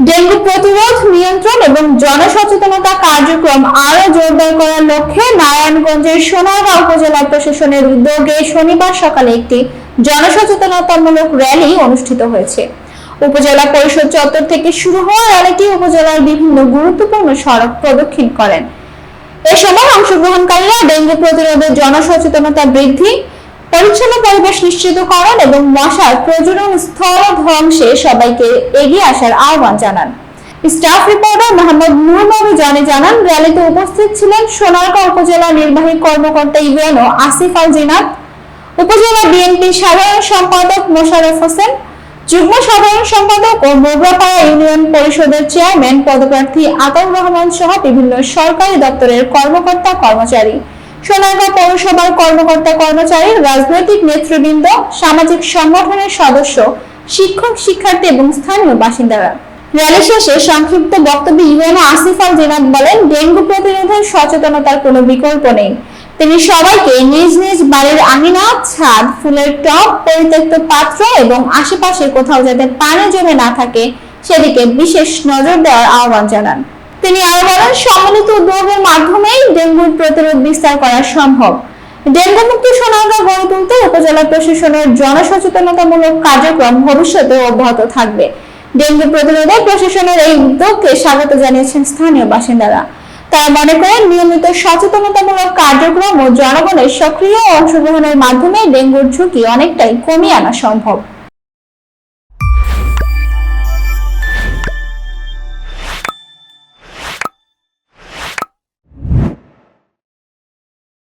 Dengue প্রতিরোধ, নিয়ন্ত্রণ এবং জনসচেতনতা কার্যক্রম আরো জোরদার করার লক্ষ্যে নারায়ণগঞ্জের সোনারগাঁও উপজেলা প্রশাসনের উদ্যোগে শনিবার সকালে একটি জনসচেতনতামূলক র্যালি অনুষ্ঠিত হয়েছে। উপজেলা পরিষদ চত্বর থেকে শুরু হওয়া র্যালিটি উপজেলার বিভিন্ন গুরুত্বপূর্ণ সড়ক প্রদক্ষিণ করেন। এ সময় অংশগ্রহণকারীরা ডেঙ্গু প্রতিরোধে জনসচেতনতা বৃদ্ধি, পরিচ্ছন্ন পরিবেশ নিশ্চিতকরণ এবং মশার প্রজনন স্থল ধ্বংসে সবাইকে এগিয়ে আসার আহ্বান জানান। স্টাফ রিপোর্টার মোহাম্মদ নূর নবী জনি জানান, র্যালিতে উপস্থিত ছিলেন সোনারগাঁও উপজেলা নির্বাহী কর্মকর্তা ইউএনও আসিফ আল জিনাত, উপজেলা বিএনপি সাধারণ সম্পাদক মোশাররফ হোসেন, যুগ্ম সাধারণ সম্পাদক ও মোগরাপাড়া ইউনিয়ন পরিষদের চেয়ারম্যান পদপ্রার্থী আতাউর রহমান সহ বিভিন্ন সরকারি দপ্তরের কর্মকর্তা কর্মচারী, সোনারগাঁও পৌরসভার কর্মকর্তা কর্মচারী, রাজনৈতিক নেতৃবৃন্দ, সামাজিক সংগঠনের সদস্য, শিক্ষক শিক্ষার্থী এবং স্থানীয় বাসিন্দারা। র্যালি শেষে সংক্ষিপ্ত বক্তব্যে ইউএনও আসিফ আল জিনাত বলেন, ডেঙ্গু প্রতিরোধের সচেতনতার কোনো বিকল্প নেই। তিনি সবাইকে নিজ নিজ বাড়ির আঙিনা, ছাদ, ফুলের টব, পরিত্যক্ত পাত্র এবং আশেপাশে কোথাও যাতে পানি জমে না থাকে সেদিকে বিশেষ নজর দেওয়ার আহ্বান জানান। তিনি আরো বলেন, সম্মিলিত উদ্যোগের মাধ্যমেই ডেঙ্গুর প্রতিরোধ বিস্তার করা সম্ভব। ডেঙ্গু মুক্ত সোনারগাঁও গড়ে তুলতে উপজেলা প্রশাসনের জনসচেতনতামূলক কার্যক্রম ভবিষ্যতে অব্যাহত থাকবে। ডেঙ্গু প্রতিরোধে প্রশাসনের এই উদ্যোগকে স্বাগত জানিয়েছেন স্থানীয় বাসিন্দারা। তারা মনে করেন, নিয়মিত সচেতনতামূলক কার্যক্রম ও জনগণের সক্রিয় অংশগ্রহণের মাধ্যমে ডেঙ্গুর ঝুঁকি অনেকটাই কমিয়ে আনা সম্ভব।